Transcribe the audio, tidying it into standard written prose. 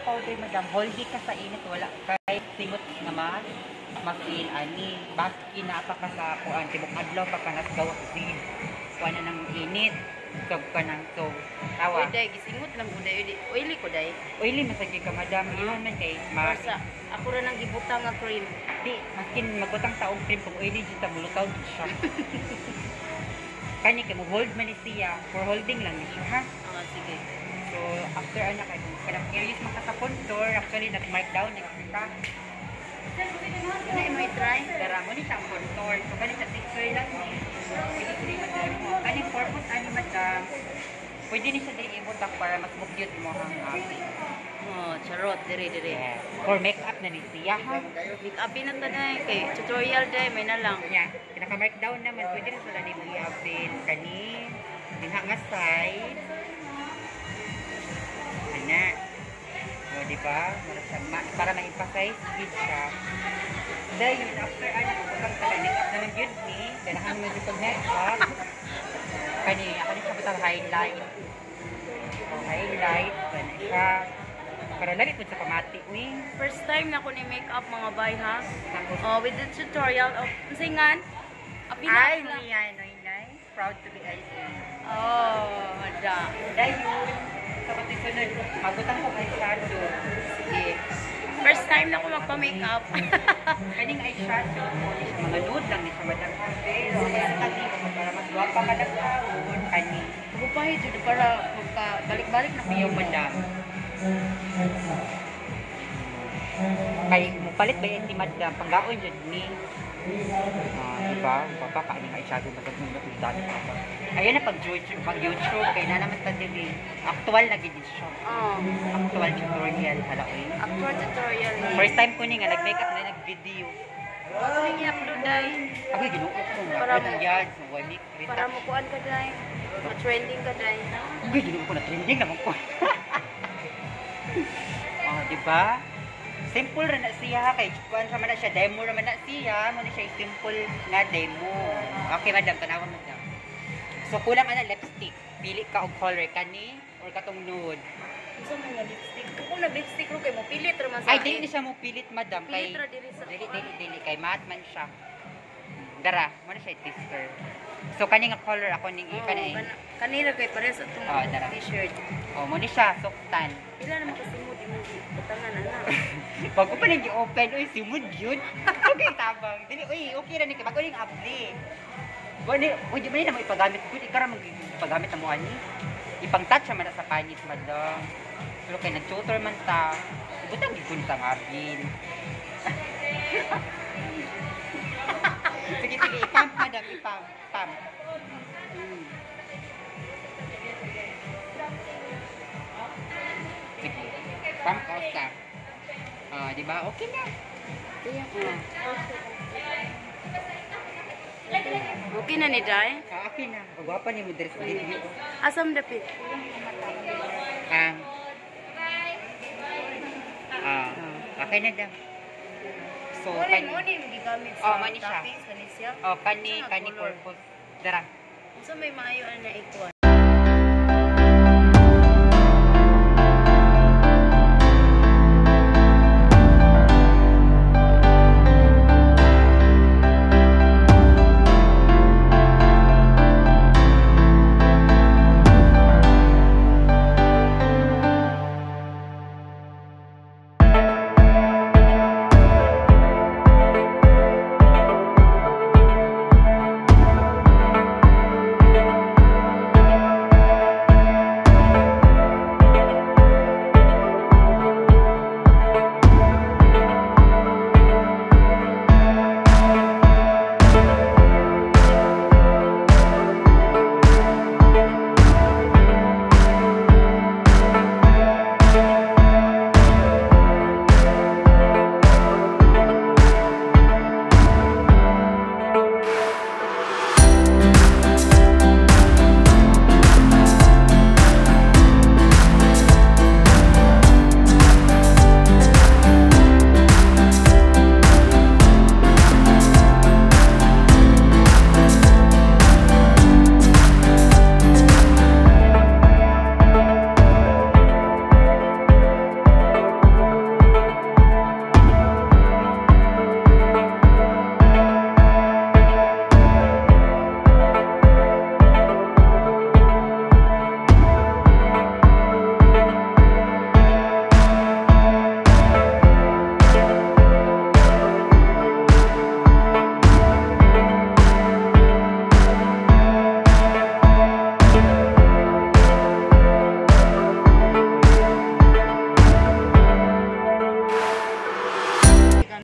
powder, madam. Holdi ka sa init, wala kay singot nga masin ani. Baski na pa ka sa kuan, tibok adlaw pa ka nasgawa sin. Kuan na ng init. Sog ka nang so. Tawa. Uday, gisingot lang uday. Oily ko day. Oily masagi ka, madam. Iyon man kay Marsa, ako ra nang gibutang nga cream. Di, maskin magutang taong cream kung oily dito, bulutaw din siya. Kanya kay mo hold man ni siya. For holding lang ni siya, ha? Sige. So, after ano kayo, kaya curious man ka sa contour, actually, nag-mark down, nag-afrika. Na mo i-try? Dara mo ni siya ang contour. So, kanya sa texture lang ni. Pwede sila madam. Kanya purpose, ano madam, pwede ni siya din ibutak para mas mukyut mo ang aking. Oh, charot, dire. Yes. For makeup na ni siya, ha? Make-up na tanay kay tutorial day may na lang. Yeah. Pinaka-mark down naman, pwede na sila din i-update kani. Dinha nga side. Ana. O, diba? Para ma-emphasize good siya. Dahil after ano, pagkang makeup naman yun ni, dalahan mo yung pag-makeup. Kani, ako din siya butang highlight. O, highlight. Kani siya. Para lagi po sa pamati. First time na ko ni make-up mga bay ha. Tapos, With the tutorial of singan. ay, niya, nice. Proud to be IC. Oh, da. Dahil sa patisunod, magutang ko kay shadow. Sige. First time na ko magpa-makeup. Kaning eyeshadow mo, mga nude lang ni sa madang pero kaya kani para mas guwapa ka ng taon, kani. Bupahe jud para balik-balik na Iyo madam. Kay mo palit ba yung si madam, panggaon jud ni. Diba? Papa, kaning eyeshadow ba sa mga dati pa. Ayun na pag-YouTube, kaya na naman sa dili. Actual na gid siya. Actual tutorial, hala oy. Actual tutorial. First time ko ni nga nag-makeup na nag-video. Ako ni upload day. Ako ginuo ko nga. Para Anong yan? Why make it? Para mo kuan ka day. Ma-trending ka day. Hindi, ginuo ko na trending naman ko. Diba? Simple rin na siya. Kay kuan sa man na siya. Demo naman na siya. Muna siya simple na demo. Okay, madam. Tanawan madam. So, kulang na lipstick. Pili ka og color kani or katong nude. Gusto mo nga lipstick? Kung nag-lipstick ro kay mo pilit ra man sa. Ay, dili siya mo pilit, madam. Pilit ra diri sa. Dili. Kay matte man siya. Dara, mo na siya tester. So, kani nga color ako ning kanay. Kanila kay pares atong dara. t-shirt. Mo ni siya, suktan. Pila naman kasi mo di mo butangan ana. Pag ko pa nang i-open, uy, simod yun. Okay, tabang. Dili, uy, okay ra ni kay bago ning apply. Wani, uy, di man na mo ipagamit ko, ikara mag-ipagamit na mo ani. Ipang-touch man na sa panis, madam. Pero kay nag-tutor man ta, ibutang gipon sa ngabin. Sige, ipamp, madam, ipamp. Sige, pump out ka. Di ba? Okay na. Okay na ni day. Okay na. Pagwapa ni mo dress video. Asam dapit. Okay na daw. So, Mo ni gigamit sa mani siya. toppings kani siya. Kani purpose. Dara. So may maayo na ikuan.